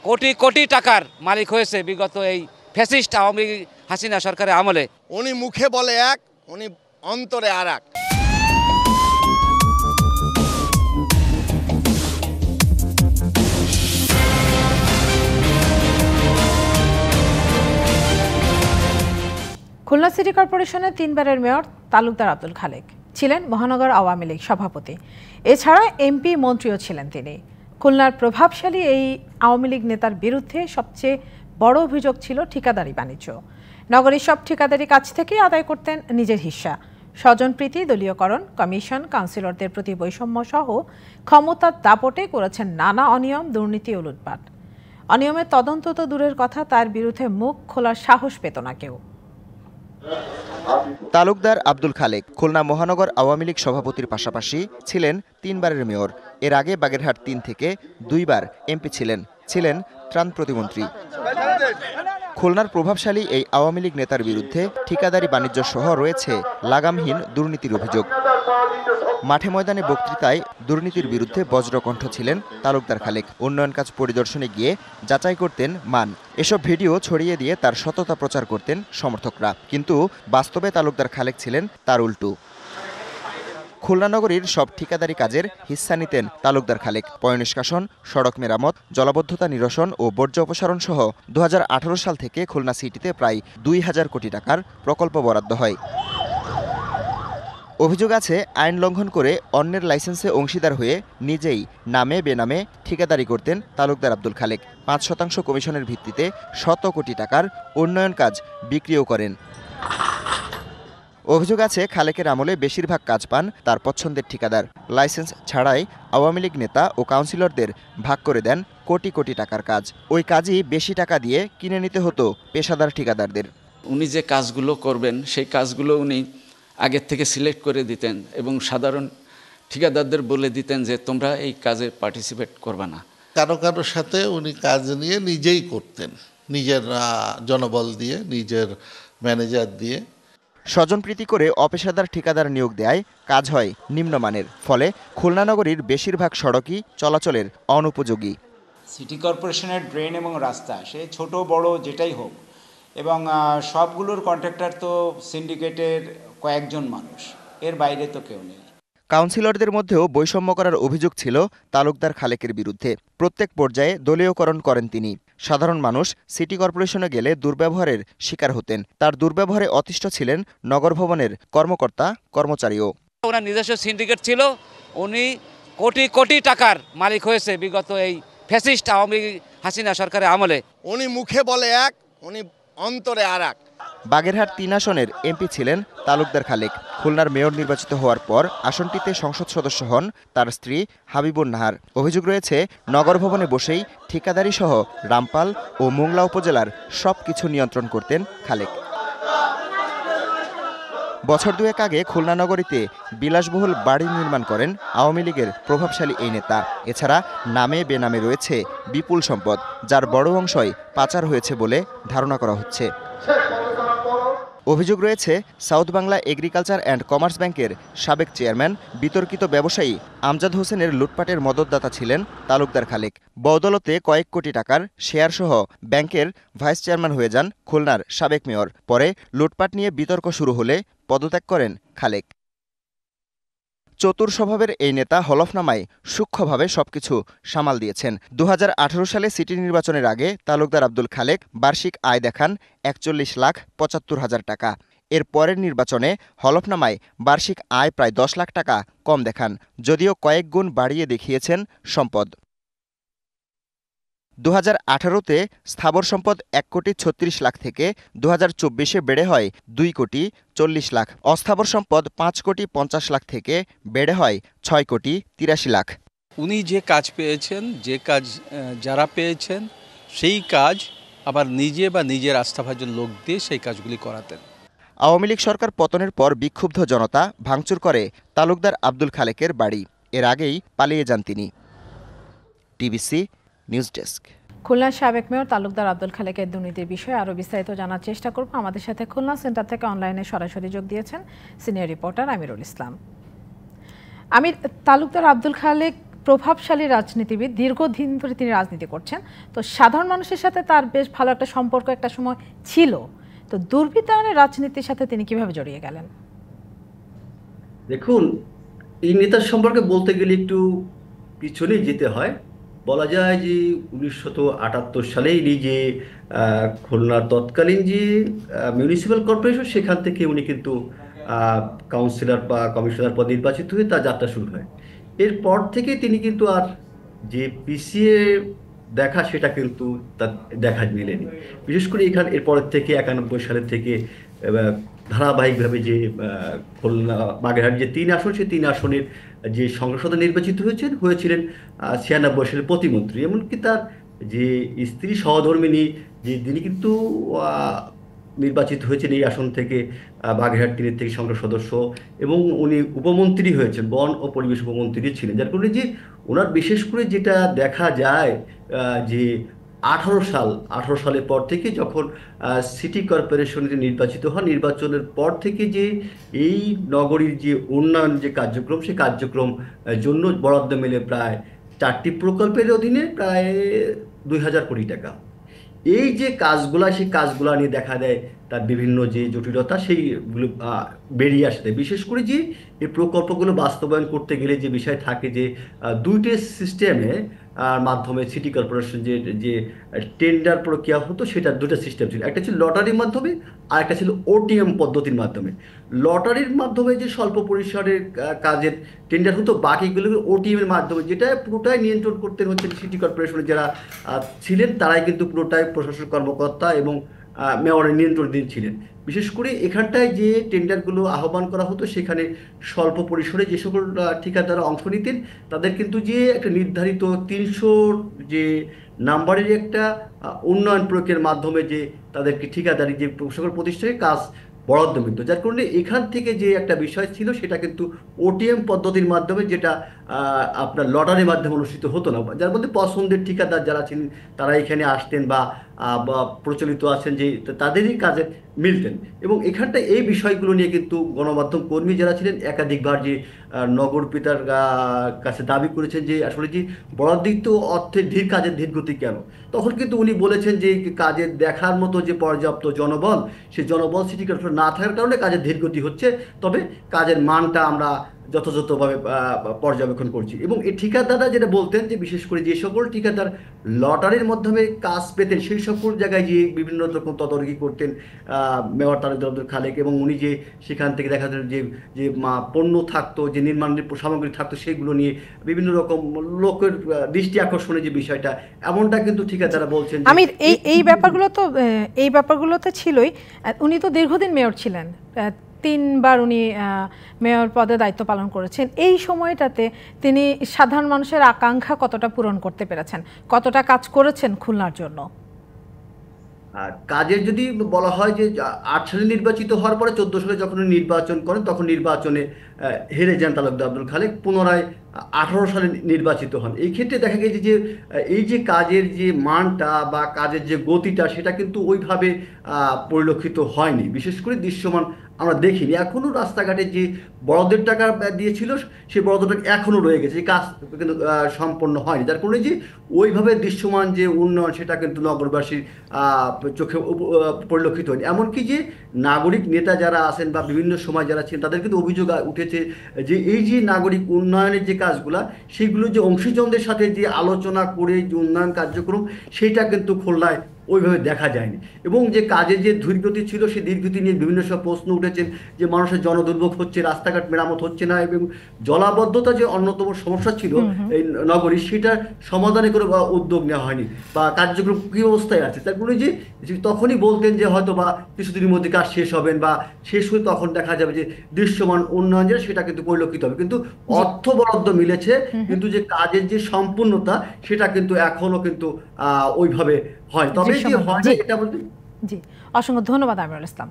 কোটি কোটি টাকার মালিক হয়েছে বিগত এই ফ্যাসিস্ট আওয়ামী লীগ হাসিনা সরকারের আমলে। উনি মুখে বলে এক, উনি অন্তরে আর এক। খুলনা সিটি কর্পোরেশনের 3 বারের মেয়র তালুকদার আব্দুল খালেক ছিলেন মহানগর আওয়ামী লীগ সভাপতি। এছাড়া এমপি মন্ত্রীও ছিলেন তিনি। খুলনার প্রভাবশালী এই আওয়ামী লীগ নেতার বিরুদ্ধে সবচেয়ে বড় অভিযোগ ছিল ঠিকাদারি বাণিজ্য। নগরীর সব ঠিকাদারি কাজ থেকে আদায় করতেন নিজের হিস্সা। স্বজনপ্রীতি, দলীয়করণ, কমিশন, কাউন্সিলরদের প্রতি বৈষম্য সহ ক্ষমতার দাপটে করেছেন নানা অনিয়ম, দুর্নীতি ও লুটপাট। অনিয়মের তদন্ত তো দূরের কথা, তার বিরুদ্ধে মুখ খোলার সাহস পেত না কেউ। তালুকদার আব্দুল খালেক খুলনা মহানগর আওয়ামী লীগ সভাপতির পাশাপাশি ছিলেন 3 বারের মেয়র। এর আগে বাগেরহাট 3 থেকে 2 বার এমপি ছিলেন ত্রাণ প্রতিমন্ত্রী। খুলনার প্রভাবশালী এই আওয়ামী লীগ নেতার বিরুদ্ধে ঠিকাদারি বাণিজ্য সহ রয়েছে লাগামহীন দুর্নীতির অভিযোগ। মাঠে ময়দানে বক্তৃতায় দুর্নীতির বিরুদ্ধে বজ্রকণ্ঠ ছিলেন তালুকদার খালেক। উন্নয়ন কাজ পরিদর্শনে গিয়ে যাচাই করতেন মান। এসব ভিডিও ছড়িয়ে দিয়ে তার সততা প্রচার করতেন সমর্থকরা। কিন্তু বাস্তবে তালুকদার খালেক ছিলেন তার উল্টো। খুলনা নগরীর সব ঠিকাদারি কাজের হিস্সা নিতেন তালুকদার খালেক। পয়ঃনিষ্কাশন, সড়ক মেরামত, জলাবদ্ধতা নিরসন ও বর্জ্য অপসারণ সহ 2018 সাল থেকে খুলনা সিটিতে প্রায় 2000 কোটি টাকার প্রকল্প বরাদ্দ হয়। অভিযোগ আছে, আইন লঙ্ঘন করে অন্যের লাইসেন্সে অংশীদার হয়ে নিজেই নামে বেনামে ঠিকাদারি করতেন তালুকদার আব্দুল খালেক। 5% কমিশনের ভিত্তিতে শত কোটি টাকার উন্নয়ন কাজ বিক্রিও করেন। অভিযোগ আছে, খালেকের আমলে বেশিরভাগ কাজ পান তার পছন্দের ঠিকাদার। লাইসেন্স ছাড়াই আওয়ামী লীগ নেতা ও কাউন্সিলরদের ভাগ করে দেন কোটি কোটি টাকার কাজ। ওই কাজই বেশি টাকা দিয়ে কিনে নিতে হতো পেশাদার ঠিকাদারদের। উনি যে কাজগুলো করবেন সেই কাজগুলো উনি আগের থেকে সিলেক্ট করে দিতেন এবং সাধারণ ঠিকাদারদের বলে দিতেন যে তোমরা এই কাজে পার্টিসিপেট করবে না। কারো কারোর সাথে উনি কাজ নিয়ে নিজেই করতেন, নিজের জনবল দিয়ে, নিজের ম্যানেজার দিয়ে। স্বজনপ্রীতি করে অপেশাদার ঠিকাদার নিয়োগ দেয় কাজ হয় নিম্নমানের। ফলে খুলনা নগরীর বেশিরভাগ সড়কই চলাচলের অনুপযোগী। সিটি কর্পোরেশনের ড্রেন এবং রাস্তা, সে ছোট বড় যেটাই হোক, এবং সবগুলোর কন্ট্রাক্টর তো সিন্ডিকেটের কয়েকজন মানুষ, এর বাইরে তো কেউ নেই। কাউন্সিলরদের মধ্যেও বৈষম্য করার অভিযোগ ছিল তালুকদার খালেকের বিরুদ্ধে। প্রত্যেক পর্যায়ে দলীয়করণ করেন তিনি। সাধারণ মানুষ সিটি কর্পোরেশনে গেলে দুর্ব্যবহারের শিকার হতেন। তার দুর্ব্যবহারে অতিষ্ঠ ছিলেন নগর ভবনের কর্মকর্তা কর্মচারীও। ওনার নিজস্ব সিন্ডিকেট ছিল, উনি কোটি কোটি টাকার মালিক হয়েছে বিগত এই ফ্যাসিস্ট আওয়ামী লীগ হাসিনা সরকারের আমলে। উনি মুখে বলে এক, উনি অন্তরে আর এক। বাগেরহাট 3 আসনের এমপি ছিলেন তালুকদার খালেক। খুলনার মেয়র নির্বাচিত হওয়ার পর আসনটিতে সংসদ সদস্য হন তার স্ত্রী হাবিবুন নাহার। অভিযোগ রয়েছে, নগর ভবনে বসেই ঠিকাদারি সহ রামপাল ও মোংলা উপজেলার সবকিছু নিয়ন্ত্রণ করতেন খালেক। বছর 2 আগে খুলনা নগরীতে বিলাসবহুল বাড়ি নির্মাণ করেন আওয়ামী লীগের প্রভাবশালী এই নেতা। এছাড়া নামে বেনামে রয়েছে বিপুল সম্পদ, যার বড় অংশই পাচার হয়েছে বলে ধারণা করা হচ্ছে। অভিযোগ রয়েছে, south Bangla agriculture and commerce ব্যাংকের সাবেক চেয়ারম্যান বিতর্কিত ব্যবসায়ী আমজাদ হোসেনের লুটপাটের মদতদাতা ছিলেন তালুকদার খালেক। বদৌলতে কয়েক কোটি টাকার শেয়ারসহ ব্যাংকের ভাইস চেয়ারম্যান হয়ে যান খুলনার সাবেক মেয়র। পরে লুটপাট নিয়ে বিতর্ক শুরু হলে পদত্যাগ করেন খালেক। চতুর স্বভাবের এই নেতা হলফনামায় সূক্ষ্মভাবে সবকিছু সামাল দিয়েছেন। 2018 সালে সিটি নির্বাচনের আগে তালুকদার আব্দুল খালেক বার্ষিক আয় দেখান 41,75,000 টাকা। এর পরের নির্বাচনে হলফনামায় বার্ষিক আয় প্রায় 10 লাখ টাকা কম দেখান, যদিও কয়েক গুণ বাড়িয়ে দেখিয়েছেন সম্পদ। 2018-তে স্থাবর সম্পদ 1,36,00,000 থেকে 2024-এ বেড়ে হয় 2,40,00,000। অস্থাবর সম্পদ 5,50,00,000 থেকে বেড়ে হয় 6,83,00,000। উনি যে কাজ পেয়েছেন, যে কাজ যারা পেয়েছেন, সেই কাজ আবার নিজে বা নিজের আস্থাভাজন লোক দিয়ে সেই কাজগুলি করাতেন। আওয়ামী লীগ সরকার পতনের পর বিক্ষুব্ধ জনতা ভাঙচুর করে তালুকদার আব্দুল খালেকের বাড়ি। এর আগেই পালিয়ে যান তিনি। TVC news desk. খুলনার সাবেক মেয়র তালুকদার আব্দুল খালেকের দুর্নীতির বিষয়ে আরও বিস্তারিত জানার চেষ্টা করব। আমাদের সাথে খুলনা সেন্টার থেকে অনলাইনে সরাসরি যোগ দিয়েছেন সিনিয়র রিপোর্টার আমিরুল ইসলাম। আমির, তালুকদার আব্দুল খালেক প্রভাবশালী রাজনীতিবিদ, দীর্ঘদিন ধরে তিনি রাজনীতি করছেন, তো সাধারণ মানুষের সাথে তার বেশ ভালো একটা সম্পর্ক একটা সময় ছিল। তো দুর্বৃত্তায়নের রাজনীতির সাথে তিনি কিভাবে জড়িয়ে গেলেন? দেখুন, এই নেতার সম্পর্কে বলতে গেলে একটু পিছনে যেতে হয়। বলা যায় যে 1978 সালেই যে খুলনার তৎকালীন যে মিউনিসিপ্যাল কর্পোরেশন, সেখান থেকে উনি কিন্তু কাউন্সিলর বা কমিশনার পদ নির্বাচিত হয়ে তার যাত্রা শুরু হয়। এরপর থেকে তিনি কিন্তু আর যে পিছিয়ে দেখা সেটা কিন্তু তার দেখা মেলেনি। বিশেষ করে এরপরের থেকে 91 সালের থেকে ধারাবাহিকভাবে যে খুলনা বাগেরহাট যে 3 আসন, সেই 3 আসনের যে সংসদে নির্বাচিত হয়েছিলেন 96 সালের প্রতিমন্ত্রী। এমনকি তার যে স্ত্রী সহধর্মিণী, যে তিনি কিন্তু নির্বাচিত হয়েছেন এই আসন থেকে, বাগেরহাট 3 থেকে সংসদ সদস্য, এবং উনি উপমন্ত্রী হয়েছেন, বন ও পরিবেশ উপমন্ত্রী ছিলেন। যার কারণে যে ওনার বিশেষ করে যেটা দেখা যায় যে 18 সালের পর থেকে যখন সিটি কর্পোরেশনে নির্বাচিত হন, নির্বাচনের পর থেকে যে এই নগরীর যে উন্নয়ন যে কার্যক্রম, সেই কার্যক্রম জন্য বরাদ্দ মেলে প্রায় 4টি প্রকল্পের অধীনে প্রায় 2000 কোটি টাকা। এই যে কাজগুলা, সেই কাজগুলা নিয়ে দেখা দেয় তার বিভিন্ন যে জটিলতা, সেইগুলো বেরিয়ে আসে। বিশেষ করে যে এই প্রকল্পগুলো বাস্তবায়ন করতে গেলে যে বিষয় থাকে যে 2টি সিস্টেমে মাধ্যমে সিটি কর্পোরেশন যে টেন্ডার প্রক্রিয়া হতো, সেটা 2টা সিস্টেম ছিল। একটা ছিল লটারির মাধ্যমে, আর একটা ছিল ওটিএম পদ্ধতির মাধ্যমে। লটারির মাধ্যমে যে স্বল্প পরিসরের কাজের টেন্ডার হতো, বাকিগুলো ওটিএম এর মাধ্যমে, যেটা পুরোটাই নিয়ন্ত্রণ করতেন হচ্ছে সিটি কর্পোরেশনের যারা ছিলেন, তারাই কিন্তু পুরোটাই প্রশাসন কর্মকর্তা এবং মেয়রের নিয়ন্ত্রণাধীন ছিলেন। বিশেষ করে এখানটায় যে টেন্ডারগুলো আহ্বান করা হতো, সেখানে স্বল্প পরিসরে যে সকল ঠিকাদাররা অংশ নিতেন, তাদের কিন্তু যে একটা নির্ধারিত 300 যে নাম্বারের একটা উন্নয়ন প্রক্রিয়ার মাধ্যমে যে তাদেরকে ঠিকাদারি যে সকল প্রতিষ্ঠানে কাজ বরাদ্দ মিলত। যার কারণে এখান থেকে যে একটা বিষয় ছিল, সেটা কিন্তু ওটিএম পদ্ধতির মাধ্যমে, যেটা আপনার লটারির মাধ্যমে অনুষ্ঠিত হতো না। যার মধ্যে পছন্দের ঠিকাদার যারা ছিলেন, তারা এখানে আসতেন বা প্রচলিত আছেন যে তাদেরই কাজে মিলতেন। এবং এখানটায় এই বিষয়গুলো নিয়ে কিন্তু গণমাধ্যম কর্মী যারা ছিলেন একাধিকবার যে নগর পিতার কাছে দাবি করেছেন যে আসলে যে বরাদ্দিত অর্থের কাজের ধীরগতি কেন। তখন কিন্তু উনি বলেছেন যে কাজের দেখার মতো যে পর্যাপ্ত জনবল, সেই জনবল সিটি কর্পোরেশন না থাকার কারণে কাজের ধীরগতি হচ্ছে, তবে কাজের মানটা আমরা যথাযথভাবে পর্যবেক্ষণ করছি। এবং এই ঠিকাদাররা যেটা বলতেন যে বিশেষ করে যে সকল ঠিকাদার লটারির মাধ্যমে কাজ পেতেন, সেই সকল জায়গায় যে বিভিন্ন রকম তদারকি করতেন মেয়র তালুকদার আব্দুল খালেক, এবং উনি যে সেখান থেকে দেখা যেত যে পণ্য থাকতো, যে নির্মাণের সামগ্রী থাকতো, সেগুলো নিয়ে বিভিন্ন রকম লোকের দৃষ্টি আকর্ষণের যে বিষয়টা, এমনটা কিন্তু ঠিকাদাররা বলছেন। আমির, এই ব্যাপারগুলো তো ছিলই। উনি তো দীর্ঘদিন মেয়র ছিলেন, 3বার উনি মেয়র পদে দায়িত্ব পালন করেছেন। এই সময়টাতে তিনি সাধারণ মানুষের আকাঙ্ক্ষা কতটা পূরণ করতে পেরেছেন, কতটা কাজ করেছেন খুলনার জন্য? আর কাজের যদি বলা হয় যে 8 সালে নির্বাচিত হওয়ার পরে 14 সালে যখন নির্বাচন করেন, তখন নির্বাচনে হেরে যান তালুকদার আব্দুল খালেক, পুনরায় 18 সালে নির্বাচিত হন। এই ক্ষেত্রে দেখা গেছে যে এই যে কাজের যে মানটা বা কাজের যে গতিটা, সেটা কিন্তু ওইভাবে পরিলক্ষিত হয়নি। বিশেষ করে দৃশ্যমান আমরা দেখিনি। এখনও রাস্তাঘাটে যে বরাদ্দের টাকা দিয়েছিল, সেই বরাদ্দটা এখনও রয়ে গেছে, এই কাজ কিন্তু সম্পন্ন হয়নি। যার কারণে যে ওইভাবে দৃশ্যমান যে উন্নয়ন, সেটা কিন্তু নগরবাসীর চোখে পরিলক্ষিত হয়নি। এমনকি যে নাগরিক নেতা যারা আছেন বা বিভিন্ন সময় যারা ছিলেন, তাদের কিন্তু অভিযোগ উঠেছে যে এই যে নাগরিক উন্নয়নের যে কাজগুলা, সেইগুলো যে অংশীজনদের সাথে যে আলোচনা করে যে উন্নয়ন কার্যক্রম, সেটা কিন্তু খুলনায় ওইভাবে দেখা যায়নি। এবং যে কাজের যে ধীরগতি ছিল, সেই ধীরগতি নিয়ে বিভিন্ন সব প্রশ্ন উঠেছেন যে মানুষের জনদুর্ভোগ হচ্ছে, রাস্তাঘাট মেরামত হচ্ছে না, এবং জলাবদ্ধতা যে অন্যতম সমস্যা ছিল এই নগরী, সেটা সমাধানে করে বা উদ্যোগ নেওয়া হয়নি বা কার্যক্রম কী অবস্থায় আছে। তার কারণে যে তখনই বলতেন যে হয়তো বা কিছুদিনের মধ্যে কাজ শেষ হবেন বা শেষ হয়ে তখন দেখা যাবে যে দৃশ্যমান উন্নয়ন যেটা, সেটা কিন্তু পরিলক্ষিত হবে। কিন্তু অর্থ বরাদ্দ মিলেছে, কিন্তু যে কাজের যে সম্পূর্ণতা, সেটা কিন্তু এখনো কিন্তু ওইভাবে হয়। তবে যে হয় এটা বলতে জি, অসংখ্য ধন্যবাদ আমিরুল ইসলাম।